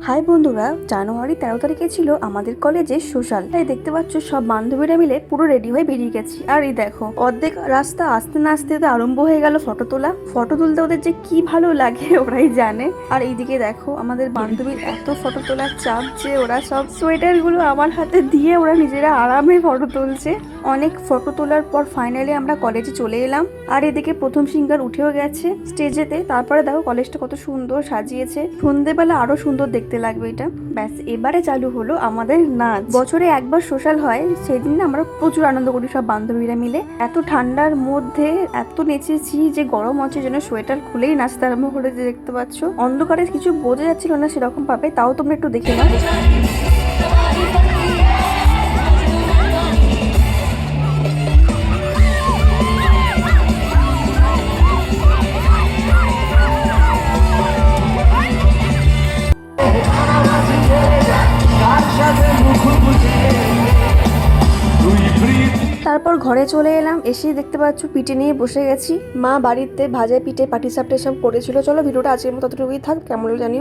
High বন্ধুরা, জানুয়ারি 13 তারিখে ছিল আমাদের কলেজে সোশ্যাল। তাই দেখতে পাচ্ছ সব বান্ধবীরা মিলে পুরো রেডি হয়ে বেরিয়ে গেছি। আর এই দেখো অর্ধেক রাস্তা আসতে না আসতে তো আরম্ভ হয়ে গেল ফটো তোলা। ফটো তুলতে ওদের যে কি ভালো লাগে ওরাই জানে। আর এইদিকে দেখো আমাদের বান্ধবীর এত ফটো তোলার চাপ যে ওরা সব সোয়েটার গুলো আমার হাতে দিয়ে ওরা নিজেরা আরামে ফটো তুলছে। অনেক ফটো তোলার পর ফাইনালি আমরা কলেজে চলে এলাম। আর এদিকে প্রথম সিঙ্গার উঠেও গেছে স্টেজেতে। তারপরে দেখো কলেজটা কত সুন্দর সাজিয়েছে, সন্ধ্যেবেলা আরো সুন্দর দেখতে লাগবে এটা। ব্যাস এবারে চালু হলো আমাদের নাচ। বছরে একবার সোশ্যাল হয়, সেদিন আমরা প্রচুর আনন্দ করি সব বান্ধবীরা মিলে। এত ঠান্ডার মধ্যে এত নেচেছি যে গরম হচ্ছে যেন সোয়েটার খুলেই নাচতে আরম্ভ করেছে। দেখতে পাচ্ছ অন্ধকারে কিছু বোঝা যাচ্ছিল না সেরকম ভাবে, তাও তোমরা একটু দেখে নাও। তারপর ঘরে চলে এলাম। এসে দেখতে পাচ্ছ পিঠে নিয়ে বসে গেছি। মা বাড়িতে ভাজা পিঠে পাটিসাপটা সব করেছিল। চলো ভিডিওটা আজকের মতো ততটুকুই থাক, কেমন জানিও।